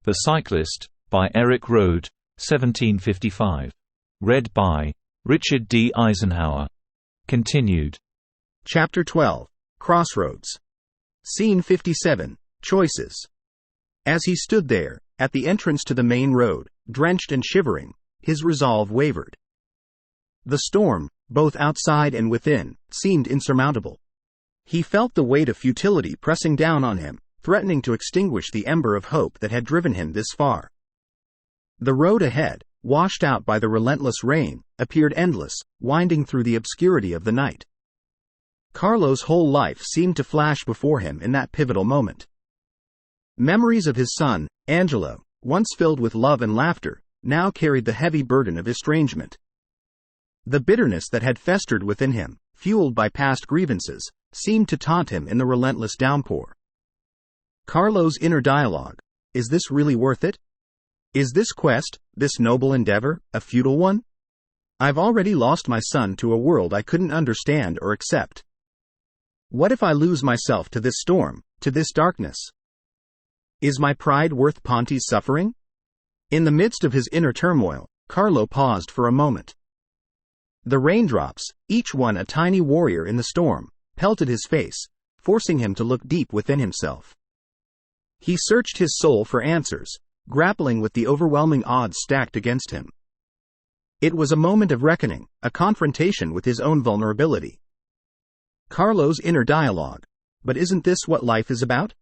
The Cyclist, by Erik Røde, 1755. Read by Richard D. Eisenhower. Continued. Chapter 12. Crossroads. Scene 57. Choices. As he stood there, at the entrance to the main road, drenched and shivering, his resolve wavered. The storm, both outside and within, seemed insurmountable. He felt the weight of futility pressing down on him, threatening to extinguish the ember of hope that had driven him this far. The road ahead, washed out by the relentless rain, appeared endless, winding through the obscurity of the night. Carlo's whole life seemed to flash before him in that pivotal moment. Memories of his son, Angelo, once filled with love and laughter, now carried the heavy burden of estrangement. The bitterness that had festered within him, fueled by past grievances, seemed to taunt him in the relentless downpour. Carlo's inner dialogue: is this really worth it? Is this quest, this noble endeavor, a futile one? I've already lost my son to a world I couldn't understand or accept. What if I lose myself to this storm, to this darkness? Is my pride worth Ponti's suffering? In the midst of his inner turmoil, Carlo paused for a moment. The raindrops, each one a tiny warrior in the storm, pelted his face, forcing him to look deep within himself. He searched his soul for answers, grappling with the overwhelming odds stacked against him. It was a moment of reckoning, a confrontation with his own vulnerability. Carlo's inner dialogue: but isn't this what life is about?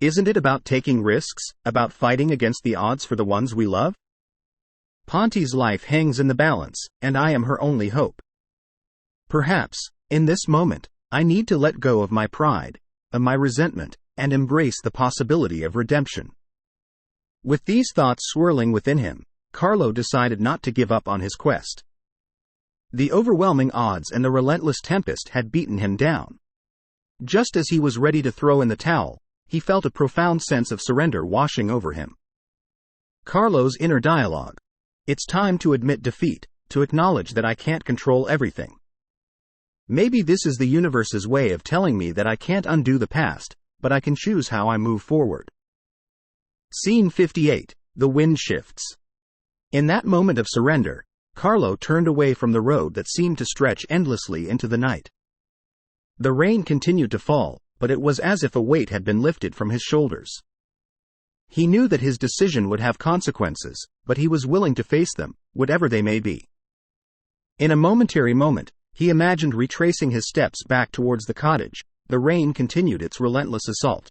Isn't it about taking risks, about fighting against the odds for the ones we love? Ponti's life hangs in the balance, and I am her only hope. Perhaps, in this moment, I need to let go of my pride, of my resentment, and embrace the possibility of redemption. With these thoughts swirling within him, Carlo decided not to give up on his quest. The overwhelming odds and the relentless tempest had beaten him down. Just as he was ready to throw in the towel, he felt a profound sense of surrender washing over him. Carlo's inner dialogue: it's time to admit defeat, to acknowledge that I can't control everything. Maybe this is the universe's way of telling me that I can't undo the past, but I can choose how I move forward. Scene 58. The wind shifts. In that moment of surrender, Carlo turned away from the road that seemed to stretch endlessly into the night. The rain continued to fall, but it was as if a weight had been lifted from his shoulders. He knew that his decision would have consequences, but he was willing to face them, whatever they may be. In a momentary moment, he imagined retracing his steps back towards the cottage. The rain continued its relentless assault.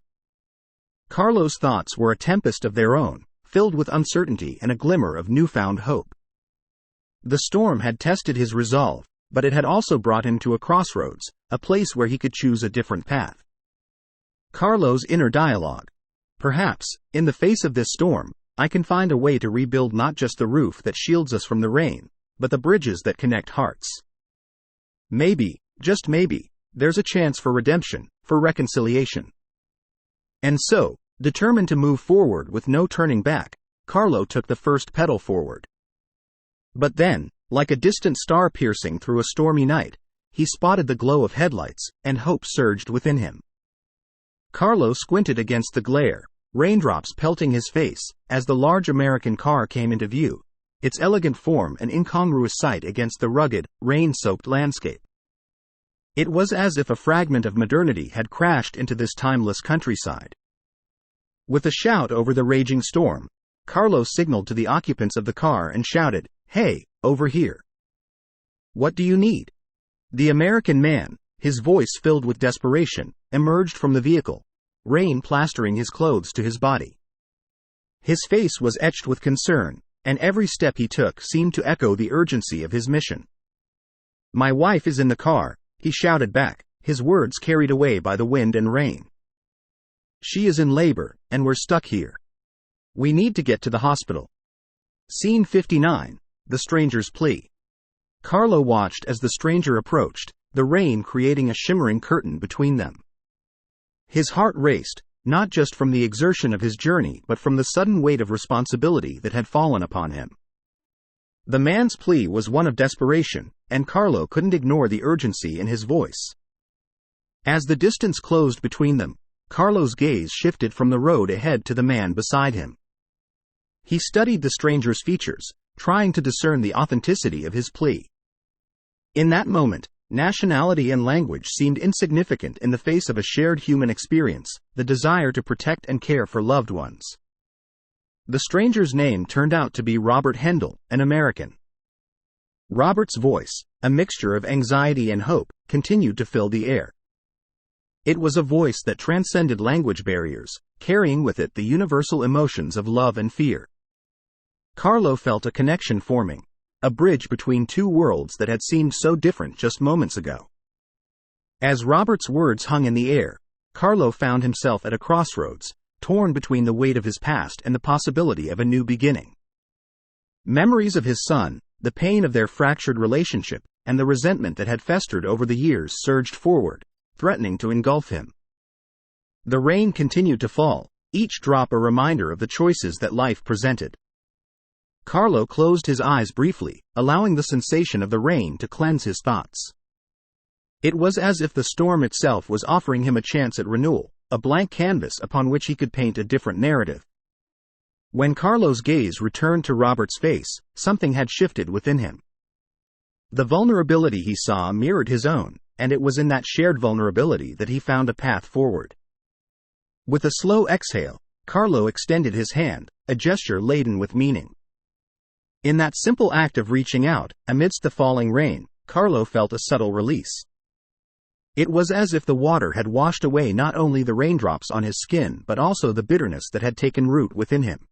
Carlo's thoughts were a tempest of their own, filled with uncertainty and a glimmer of newfound hope. The storm had tested his resolve, but it had also brought him to a crossroads, a place where he could choose a different path. Carlo's inner dialogue: perhaps, in the face of this storm, I can find a way to rebuild not just the roof that shields us from the rain, but the bridges that connect hearts. Maybe, just maybe, there's a chance for redemption, for reconciliation. And so, determined to move forward with no turning back, Carlo took the first pedal forward. But then, like a distant star piercing through a stormy night, he spotted the glow of headlights, and hope surged within him. Carlo squinted against the glare, raindrops pelting his face, as the large American car came into view, its elegant form an incongruous sight against the rugged, rain-soaked landscape. It was as if a fragment of modernity had crashed into this timeless countryside. With a shout over the raging storm, Carlo signaled to the occupants of the car and shouted, "Hey, over here. What do you need?" The American man, his voice filled with desperation, emerged from the vehicle, rain plastering his clothes to his body. His face was etched with concern, and every step he took seemed to echo the urgency of his mission. "My wife is in the car," he shouted back, his words carried away by the wind and rain. "She is in labor, and we're stuck here. We need to get to the hospital." Scene 59. The stranger's plea. Carlo watched as the stranger approached, the rain creating a shimmering curtain between them. His heart raced, not just from the exertion of his journey but from the sudden weight of responsibility that had fallen upon him. The man's plea was one of desperation, and Carlo couldn't ignore the urgency in his voice. As the distance closed between them, Carlo's gaze shifted from the road ahead to the man beside him. He studied the stranger's features, trying to discern the authenticity of his plea. In that moment, nationality and language seemed insignificant in the face of a shared human experience, the desire to protect and care for loved ones. The stranger's name turned out to be Robert Hendel, an American. Robert's voice, a mixture of anxiety and hope, continued to fill the air. It was a voice that transcended language barriers, carrying with it the universal emotions of love and fear. Carlo felt a connection forming, a bridge between two worlds that had seemed so different just moments ago. As Robert's words hung in the air, Carlo found himself at a crossroads, torn between the weight of his past and the possibility of a new beginning. Memories of his son, the pain of their fractured relationship, and the resentment that had festered over the years surged forward, threatening to engulf him. The rain continued to fall, each drop a reminder of the choices that life presented. Carlo closed his eyes briefly, allowing the sensation of the rain to cleanse his thoughts. It was as if the storm itself was offering him a chance at renewal, a blank canvas upon which he could paint a different narrative. When Carlo's gaze returned to Robert's face, something had shifted within him. The vulnerability he saw mirrored his own, and it was in that shared vulnerability that he found a path forward. With a slow exhale, Carlo extended his hand, a gesture laden with meaning. In that simple act of reaching out, amidst the falling rain, Carlo felt a subtle release. It was as if the water had washed away not only the raindrops on his skin but also the bitterness that had taken root within him.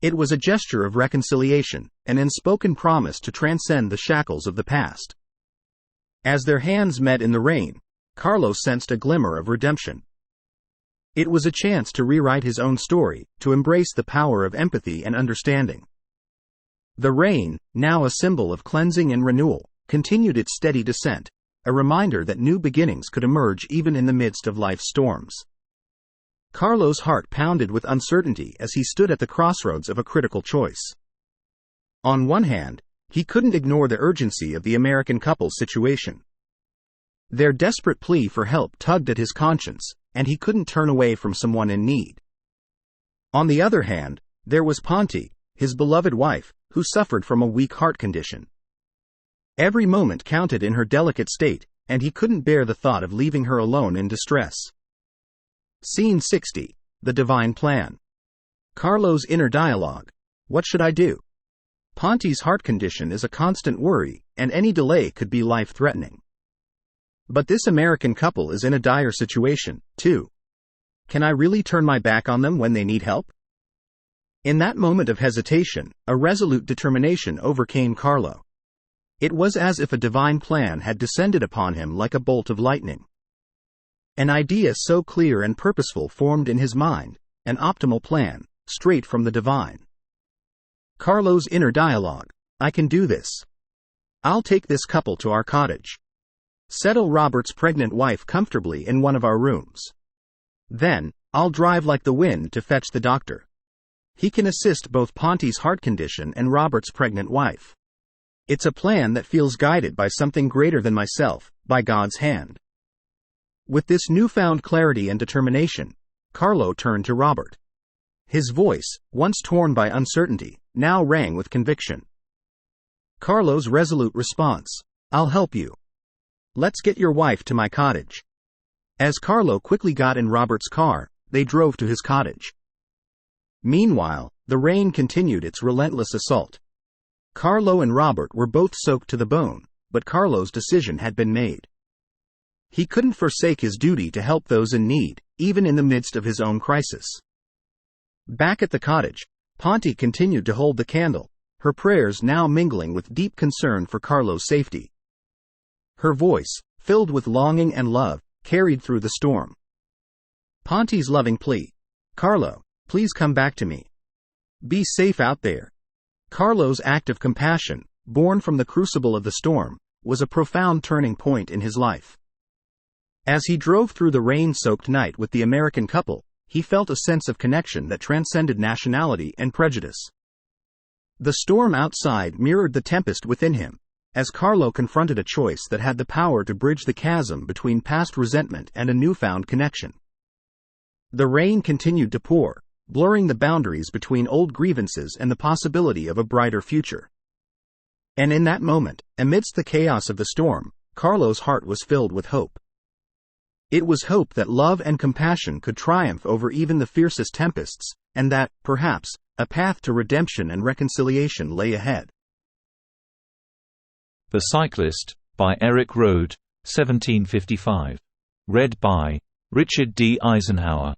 It was a gesture of reconciliation, an unspoken promise to transcend the shackles of the past. As their hands met in the rain, Carlo sensed a glimmer of redemption. It was a chance to rewrite his own story, to embrace the power of empathy and understanding. The rain, now a symbol of cleansing and renewal, continued its steady descent, a reminder that new beginnings could emerge even in the midst of life's storms. Carlo's heart pounded with uncertainty as he stood at the crossroads of a critical choice. On one hand, he couldn't ignore the urgency of the American couple's situation. Their desperate plea for help tugged at his conscience, and he couldn't turn away from someone in need. On the other hand, there was Ponti, his beloved wife, who suffered from a weak heart condition. Every moment counted in her delicate state, and he couldn't bear the thought of leaving her alone in distress. Scene 60. The Divine Plan. Carlo's inner dialogue. What should I do? Ponti's heart condition is a constant worry, and any delay could be life-threatening. But this American couple is in a dire situation, too. Can I really turn my back on them when they need help? In that moment of hesitation, a resolute determination overcame Carlo. It was as if a divine plan had descended upon him like a bolt of lightning. An idea so clear and purposeful formed in his mind, an optimal plan, straight from the divine. Carlo's inner dialogue. I can do this. I'll take this couple to our cottage. Settle Robert's pregnant wife comfortably in one of our rooms. Then, I'll drive like the wind to fetch the doctor. He can assist both Ponti's heart condition and Robert's pregnant wife. It's a plan that feels guided by something greater than myself, by God's hand. With this newfound clarity and determination, Carlo turned to Robert. His voice, once torn by uncertainty, now rang with conviction. Carlo's resolute response. I'll help you. Let's get your wife to my cottage. As Carlo quickly got in Robert's car, they drove to his cottage. Meanwhile, the rain continued its relentless assault. Carlo and Robert were both soaked to the bone, but Carlo's decision had been made. He couldn't forsake his duty to help those in need, even in the midst of his own crisis. Back at the cottage, Ponti continued to hold the candle, her prayers now mingling with deep concern for Carlo's safety. Her voice, filled with longing and love, carried through the storm. Ponti's loving plea. Carlo, please come back to me. Be safe out there. Carlo's act of compassion, born from the crucible of the storm, was a profound turning point in his life. As he drove through the rain-soaked night with the American couple, he felt a sense of connection that transcended nationality and prejudice. The storm outside mirrored the tempest within him, as Carlo confronted a choice that had the power to bridge the chasm between past resentment and a newfound connection. The rain continued to pour, blurring the boundaries between old grievances and the possibility of a brighter future. And in that moment, amidst the chaos of the storm, Carlo's heart was filled with hope. It was hope that love and compassion could triumph over even the fiercest tempests, and that, perhaps, a path to redemption and reconciliation lay ahead. The Cyclist, by Erik Røde, 1755. Read by Richard D. Eisenhower.